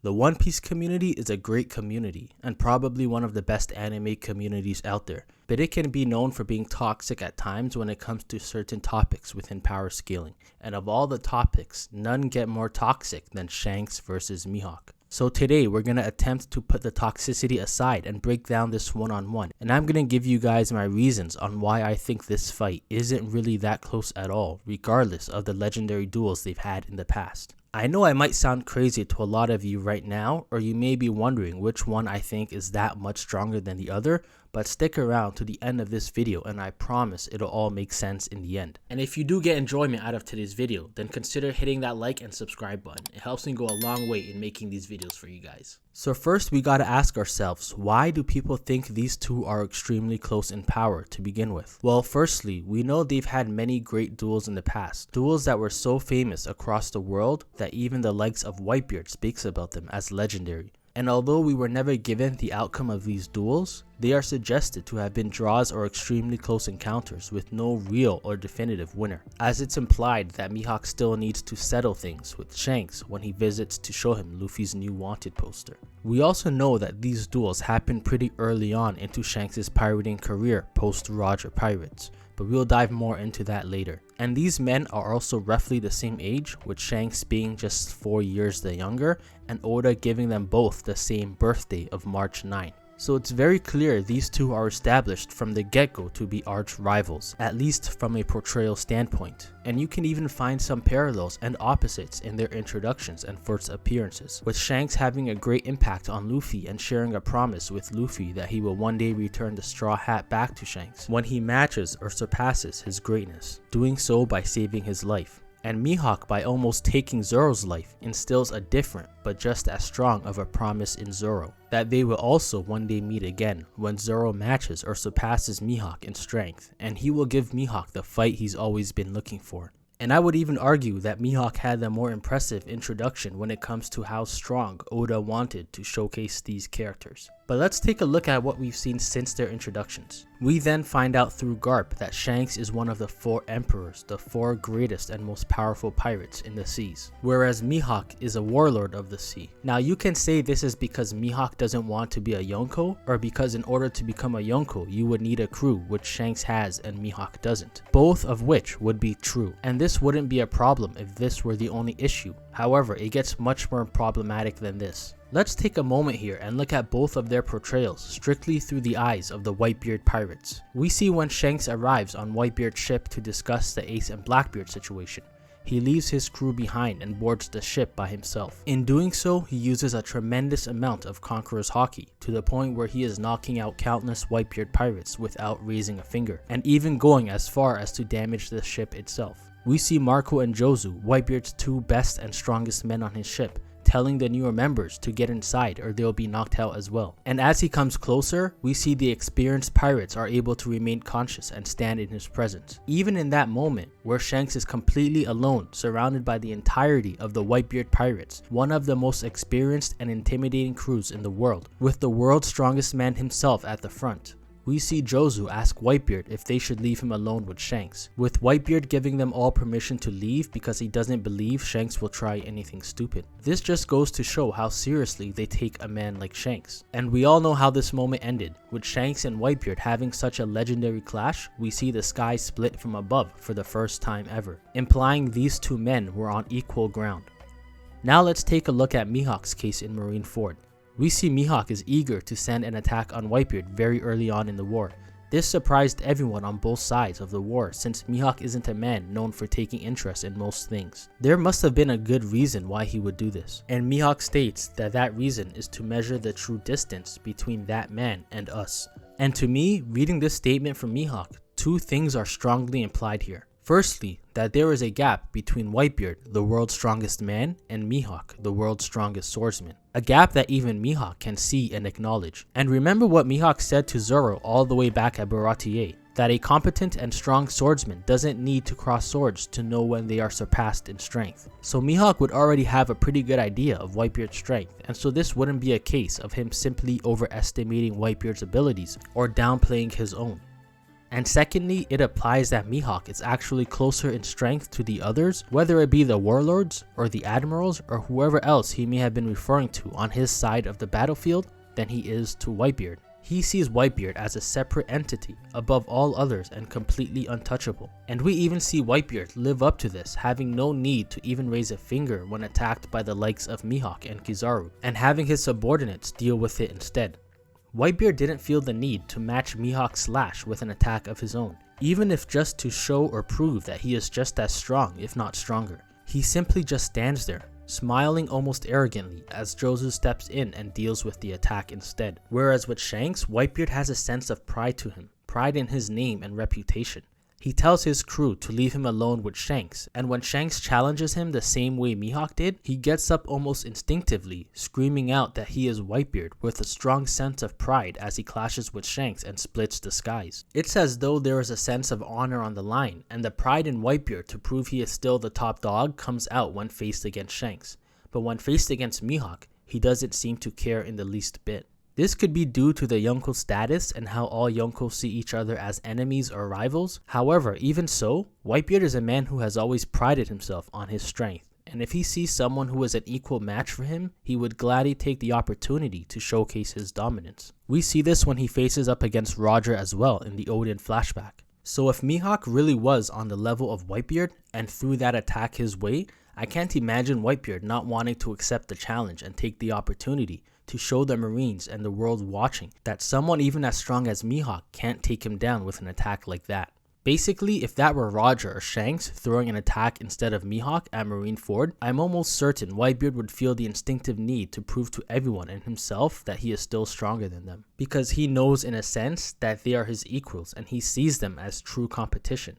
The One Piece community is a great community, and probably one of the best anime communities out there, but it can be known for being toxic at times when it comes to certain topics within power scaling, and of all the topics, none get more toxic than Shanks versus Mihawk. So today we're going to attempt to put the toxicity aside and break down this one-on-one, and I'm going to give you guys my reasons on why I think this fight isn't really that close at all, regardless of the legendary duels they've had in the past. I know I might sound crazy to a lot of you right now, or you may be wondering which one I think is that much stronger than the other, but stick around to the end of this video and I promise it'll all make sense in the end. And if you do get enjoyment out of today's video, then consider hitting that like and subscribe button. It helps me go a long way in making these videos for you guys. So first we gotta ask ourselves, why do people think these two are extremely close in power to begin with? Well, firstly, we know they've had many great duels in the past, duels that were so famous across the world that even the likes of Whitebeard speaks about them as legendary. And although we were never given the outcome of these duels, they are suggested to have been draws or extremely close encounters with no real or definitive winner, as it's implied that Mihawk still needs to settle things with Shanks when he visits to show him Luffy's new wanted poster. We also know that these duels happened pretty early on into Shanks' pirating career post Roger Pirates, but we'll dive more into that later. And these men are also roughly the same age, with Shanks being just 4 years the younger, and Oda giving them both the same birthday of March 9. So it's very clear these two are established from the get-go to be arch rivals, at least from a portrayal standpoint. And you can even find some parallels and opposites in their introductions and first appearances, with Shanks having a great impact on Luffy and sharing a promise with Luffy that he will one day return the straw hat back to Shanks when he matches or surpasses his greatness, doing so by saving his life. And Mihawk, by almost taking Zoro's life, instills a different but just as strong of a promise in Zoro, that they will also one day meet again when Zoro matches or surpasses Mihawk in strength, and he will give Mihawk the fight he's always been looking for. And I would even argue that Mihawk had the more impressive introduction when it comes to how strong Oda wanted to showcase these characters. But let's take a look at what we've seen since their introductions. We then find out through Garp that Shanks is one of the 4 emperors, the 4 greatest and most powerful pirates in the seas, whereas Mihawk is a warlord of the sea. Now you can say this is because Mihawk doesn't want to be a Yonko, or because in order to become a Yonko you would need a crew, which Shanks has and Mihawk doesn't, both of which would be true, and this wouldn't be a problem if this were the only issue. However, it gets much more problematic than this. Let's take a moment here and look at both of their portrayals strictly through the eyes of the Whitebeard pirates. We see when Shanks arrives on Whitebeard's ship to discuss the Ace and Blackbeard situation. He leaves his crew behind and boards the ship by himself. In doing so, he uses a tremendous amount of Conqueror's Haki, to the point where he is knocking out countless Whitebeard pirates without raising a finger, and even going as far as to damage the ship itself. We see Marco and Jozu, Whitebeard's 2 best and strongest men on his ship, telling the newer members to get inside or they'll be knocked out as well. And as he comes closer, we see the experienced pirates are able to remain conscious and stand in his presence. Even in that moment, where Shanks is completely alone, surrounded by the entirety of the Whitebeard pirates, one of the most experienced and intimidating crews in the world, with the world's strongest man himself at the front. We see Jozu ask Whitebeard if they should leave him alone with Shanks, with Whitebeard giving them all permission to leave because he doesn't believe Shanks will try anything stupid. This just goes to show how seriously they take a man like Shanks. And we all know how this moment ended. With Shanks and Whitebeard having such a legendary clash, we see the sky split from above for the first time ever, implying these 2 men were on equal ground. Now let's take a look at Mihawk's case in Marineford. We see Mihawk is eager to send an attack on Whitebeard very early on in the war. This surprised everyone on both sides of the war, since Mihawk isn't a man known for taking interest in most things. There must have been a good reason why he would do this, and Mihawk states that that reason is to measure the true distance between that man and us. And to me, reading this statement from Mihawk, 2 things are strongly implied here. Firstly, that there is a gap between Whitebeard, the world's strongest man, and Mihawk, the world's strongest swordsman. A gap that even Mihawk can see and acknowledge. And remember what Mihawk said to Zoro all the way back at Baratier, that a competent and strong swordsman doesn't need to cross swords to know when they are surpassed in strength. So Mihawk would already have a pretty good idea of Whitebeard's strength, and so this wouldn't be a case of him simply overestimating Whitebeard's abilities or downplaying his own. And secondly, it applies that Mihawk is actually closer in strength to the others, whether it be the warlords or the admirals or whoever else he may have been referring to on his side of the battlefield, than he is to Whitebeard. He sees Whitebeard as a separate entity above all others and completely untouchable. And we even see Whitebeard live up to this, having no need to even raise a finger when attacked by the likes of Mihawk and Kizaru, and having his subordinates deal with it instead. Whitebeard didn't feel the need to match Mihawk's slash with an attack of his own, even if just to show or prove that he is just as strong, if not stronger. He simply just stands there, smiling almost arrogantly as Jozu steps in and deals with the attack instead. Whereas with Shanks, Whitebeard has a sense of pride to him, pride in his name and reputation. He tells his crew to leave him alone with Shanks, and when Shanks challenges him the same way Mihawk did, he gets up almost instinctively, screaming out that he is Whitebeard with a strong sense of pride as he clashes with Shanks and splits the skies. It's as though there is a sense of honor on the line, and the pride in Whitebeard to prove he is still the top dog comes out when faced against Shanks. But when faced against Mihawk, he doesn't seem to care in the least bit. This could be due to the Yonko status and how all Yonko see each other as enemies or rivals. However, even so, Whitebeard is a man who has always prided himself on his strength, and if he sees someone who is an equal match for him, he would gladly take the opportunity to showcase his dominance. We see this when he faces up against Roger as well in the Odin flashback. So if Mihawk really was on the level of Whitebeard and threw that attack his way, I can't imagine Whitebeard not wanting to accept the challenge and take the opportunity to show the Marines and the world watching that someone even as strong as Mihawk can't take him down with an attack like that. Basically, if that were Roger or Shanks throwing an attack instead of Mihawk at Marineford, I'm almost certain Whitebeard would feel the instinctive need to prove to everyone and himself that he is still stronger than them, because he knows in a sense that they are his equals and he sees them as true competition.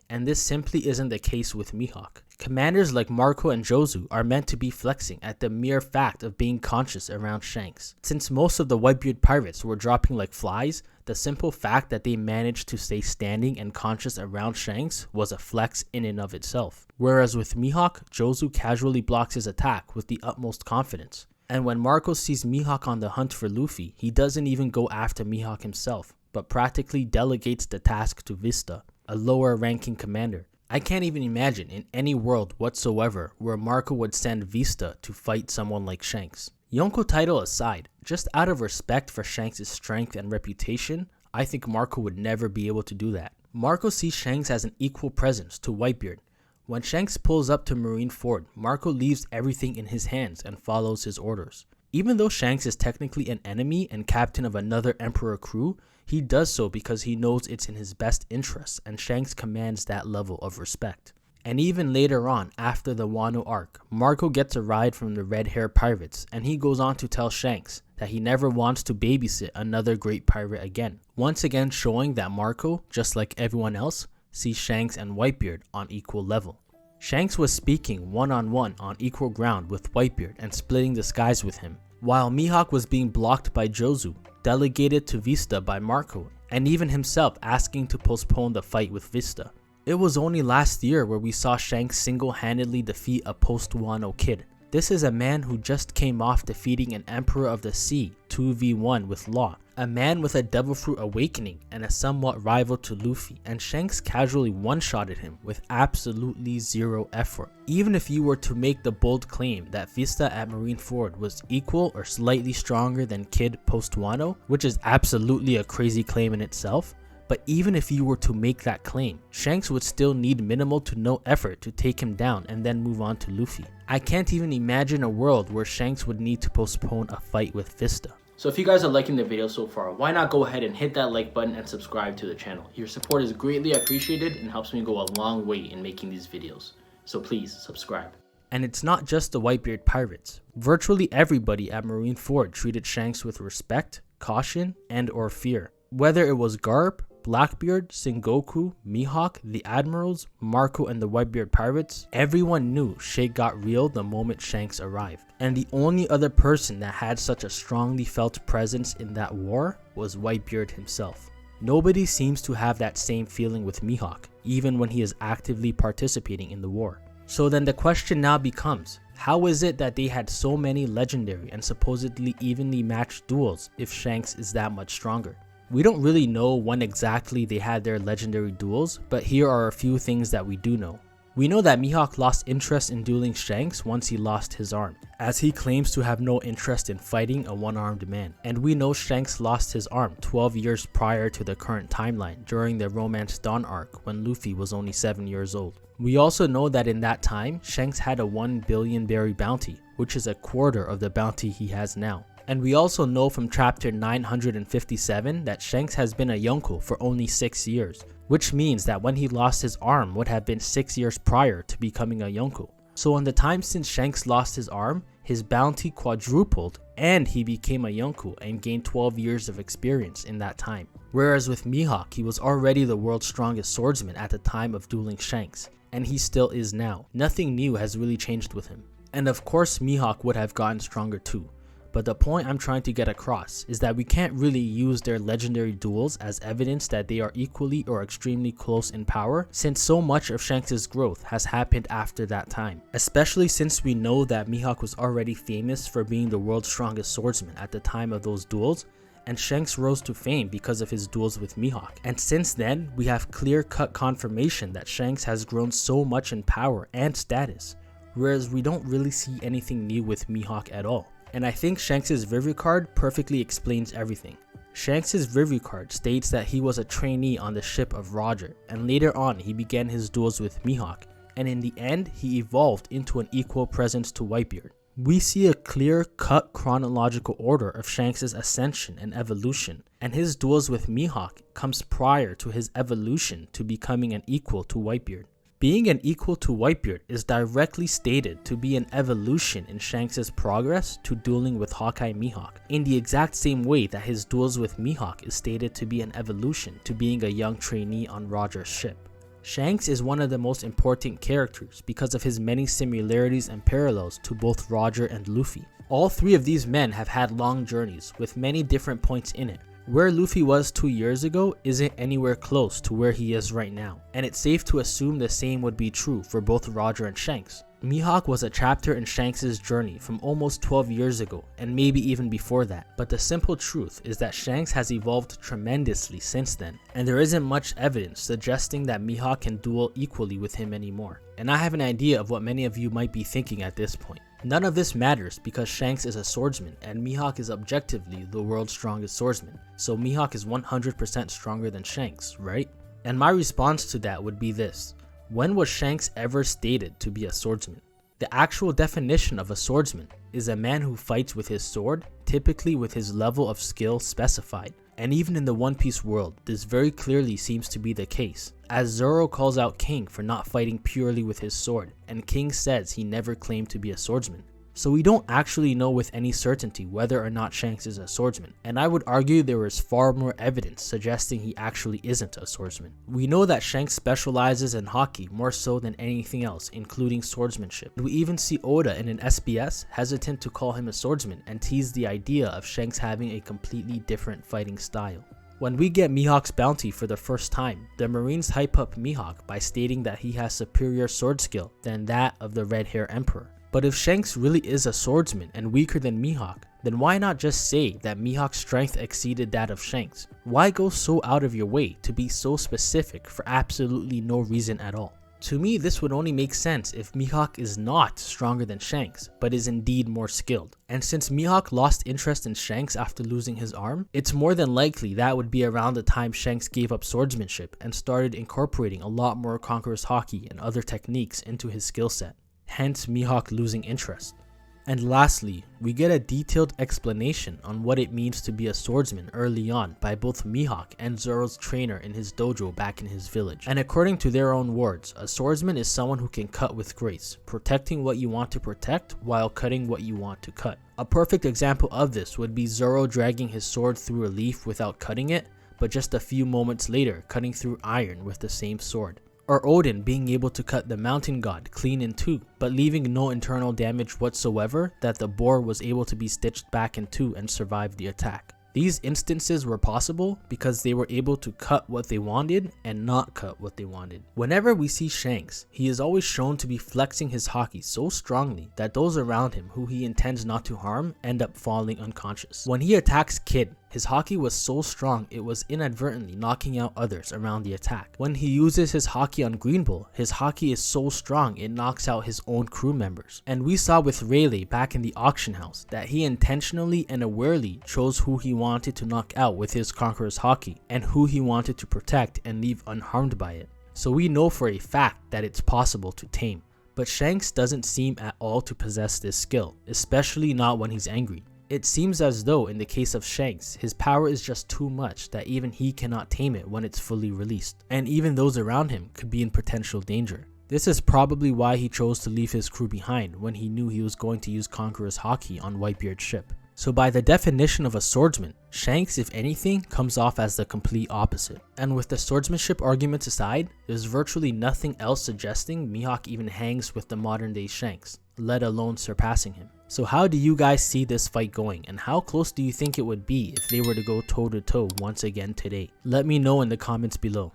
And this simply isn't the case with Mihawk. Commanders like Marco and Jozu are meant to be flexing at the mere fact of being conscious around Shanks. Since most of the Whitebeard pirates were dropping like flies, the simple fact that they managed to stay standing and conscious around Shanks was a flex in and of itself. Whereas with Mihawk, Jozu casually blocks his attack with the utmost confidence. And when Marco sees Mihawk on the hunt for Luffy, he doesn't even go after Mihawk himself, but practically delegates the task to Vista, a lower ranking commander. I can't even imagine in any world whatsoever where Marco would send Vista to fight someone like Shanks. Yonko title aside, just out of respect for Shanks' strength and reputation, I think Marco would never be able to do that. Marco sees Shanks as an equal presence to Whitebeard. When Shanks pulls up to Marineford, Marco leaves everything in his hands and follows his orders. Even though Shanks is technically an enemy and captain of another Emperor crew, he does so because he knows it's in his best interests, and Shanks commands that level of respect. And even later on, after the Wano arc, Marco gets a ride from the red hair pirates, and he goes on to tell Shanks that he never wants to babysit another great pirate again, once again showing that Marco, just like everyone else, sees Shanks and Whitebeard on equal level. Shanks was speaking one-on-one on equal ground with Whitebeard and splitting the skies with him, while Mihawk was being blocked by Jozu, delegated to Vista by Marco, and even himself asking to postpone the fight with Vista. It was only last year where we saw Shanks single-handedly defeat a post-Wano kid. This is a man who just came off defeating an Emperor of the Sea 2v1 with Law, a man with a Devil Fruit awakening and a somewhat rival to Luffy, and Shanks casually one-shotted him with absolutely zero effort. Even if you were to make the bold claim that Vista at Marineford was equal or slightly stronger than Kid post-Wano, which is absolutely a crazy claim in itself, but even if you were to make that claim, Shanks would still need minimal to no effort to take him down and then move on to Luffy. I can't even imagine a world where Shanks would need to postpone a fight with Vista. So if you guys are liking the video so far, why not go ahead and hit that like button and subscribe to the channel. Your support is greatly appreciated and helps me go a long way in making these videos. So please subscribe. And it's not just the Whitebeard pirates. Virtually everybody at Marineford treated Shanks with respect, caution, and or fear. Whether it was Garp, Blackbeard, Sengoku, Mihawk, the Admirals, Marco, and the Whitebeard pirates, everyone knew shit got real the moment Shanks arrived. And the only other person that had such a strongly felt presence in that war was Whitebeard himself. Nobody seems to have that same feeling with Mihawk, even when he is actively participating in the war. So then the question now becomes, how is it that they had so many legendary and supposedly evenly matched duels if Shanks is that much stronger? We don't really know when exactly they had their legendary duels, but here are a few things that we do know. We know that Mihawk lost interest in dueling Shanks once he lost his arm, as he claims to have no interest in fighting a one-armed man. And we know Shanks lost his arm 12 years prior to the current timeline during the Romance Dawn arc when Luffy was only 7 years old. We also know that in that time, Shanks had a 1 billion berry bounty, which is a quarter of the bounty he has now. And we also know from chapter 957 that Shanks has been a Yonko for only 6 years, which means that when he lost his arm would have been 6 years prior to becoming a Yonko. So in the time since Shanks lost his arm, his bounty quadrupled and he became a Yonko and gained 12 years of experience in that time. Whereas with Mihawk, he was already the world's strongest swordsman at the time of dueling Shanks, and he still is now. Nothing new has really changed with him. And of course Mihawk would have gotten stronger too. But the point I'm trying to get across is that we can't really use their legendary duels as evidence that they are equally or extremely close in power, since so much of Shanks' growth has happened after that time. Especially since we know that Mihawk was already famous for being the world's strongest swordsman at the time of those duels, and Shanks rose to fame because of his duels with Mihawk. And since then, we have clear-cut confirmation that Shanks has grown so much in power and status, whereas we don't really see anything new with Mihawk at all. And I think Shanks' Review card perfectly explains everything. Shanks' Review card states that he was a trainee on the ship of Roger, and later on he began his duels with Mihawk, and in the end he evolved into an equal presence to Whitebeard. We see a clear-cut chronological order of Shanks' ascension and evolution, and his duels with Mihawk comes prior to his evolution to becoming an equal to Whitebeard. Being an equal to Whitebeard is directly stated to be an evolution in Shanks' progress to dueling with Hawkeye Mihawk, in the exact same way that his duels with Mihawk is stated to be an evolution to being a young trainee on Roger's ship. Shanks is one of the most important characters because of his many similarities and parallels to both Roger and Luffy. All three of these men have had long journeys with many different points in it. Where Luffy was 2 years ago isn't anywhere close to where he is right now, and it's safe to assume the same would be true for both Roger and Shanks. Mihawk was a chapter in Shanks' journey from almost 12 years ago, and maybe even before that, but the simple truth is that Shanks has evolved tremendously since then, and there isn't much evidence suggesting that Mihawk can duel equally with him anymore. And I have an idea of what many of you might be thinking at this point. None of this matters because Shanks is a swordsman and Mihawk is objectively the world's strongest swordsman, so Mihawk is 100% stronger than Shanks, right? And my response to that would be this: when was Shanks ever stated to be a swordsman? The actual definition of a swordsman is a man who fights with his sword, typically with his level of skill specified. And even in the One Piece world, this very clearly seems to be the case, as Zoro calls out King for not fighting purely with his sword, and King says he never claimed to be a swordsman. So we don't actually know with any certainty whether or not Shanks is a swordsman, and I would argue there is far more evidence suggesting he actually isn't a swordsman. We know that Shanks specializes in hockey more so than anything else, including swordsmanship. We even see Oda in an SBS hesitant to call him a swordsman and tease the idea of Shanks having a completely different fighting style. When we get Mihawk's bounty for the first time, the Marines hype up Mihawk by stating that he has superior sword skill than that of the Red Hair Emperor. But if Shanks really is a swordsman and weaker than Mihawk, then why not just say that Mihawk's strength exceeded that of Shanks? Why go so out of your way to be so specific for absolutely no reason at all? To me, this would only make sense if Mihawk is not stronger than Shanks, but is indeed more skilled. And since Mihawk lost interest in Shanks after losing his arm, it's more than likely that would be around the time Shanks gave up swordsmanship and started incorporating a lot more Conqueror's Haki and other techniques into his skill set. Hence Mihawk losing interest. And lastly, we get a detailed explanation on what it means to be a swordsman early on by both Mihawk and Zoro's trainer in his dojo back in his village. And according to their own words, a swordsman is someone who can cut with grace, protecting what you want to protect while cutting what you want to cut. A perfect example of this would be Zoro dragging his sword through a leaf without cutting it, but just a few moments later cutting through iron with the same sword. Or Odin being able to cut the mountain god clean in two, but leaving no internal damage whatsoever that the boar was able to be stitched back in two and survive the attack. These instances were possible because they were able to cut what they wanted and not cut what they wanted. Whenever we see Shanks, he is always shown to be flexing his haki so strongly that those around him who he intends not to harm end up falling unconscious. When he attacks Kid, His haki was so strong it was inadvertently knocking out others around the attack. When he uses his haki on Green Bull, his haki is so strong it knocks out his own crew members. And we saw with Rayleigh back in the auction house that he intentionally and awarely chose who he wanted to knock out with his Conqueror's haki and who he wanted to protect and leave unharmed by it. So we know for a fact that it's possible to tame. But Shanks doesn't seem at all to possess this skill, especially not when he's angry. It seems as though in the case of Shanks, his power is just too much that even he cannot tame it when it's fully released, and even those around him could be in potential danger. This is probably why he chose to leave his crew behind when he knew he was going to use Conqueror's haki on Whitebeard's ship. So by the definition of a swordsman, Shanks, if anything, comes off as the complete opposite. And with the swordsmanship arguments aside, there's virtually nothing else suggesting Mihawk even hangs with the modern day Shanks, let alone surpassing him. So how do you guys see this fight going, and how close do you think it would be if they were to go toe to toe once again today? Let me know in the comments below.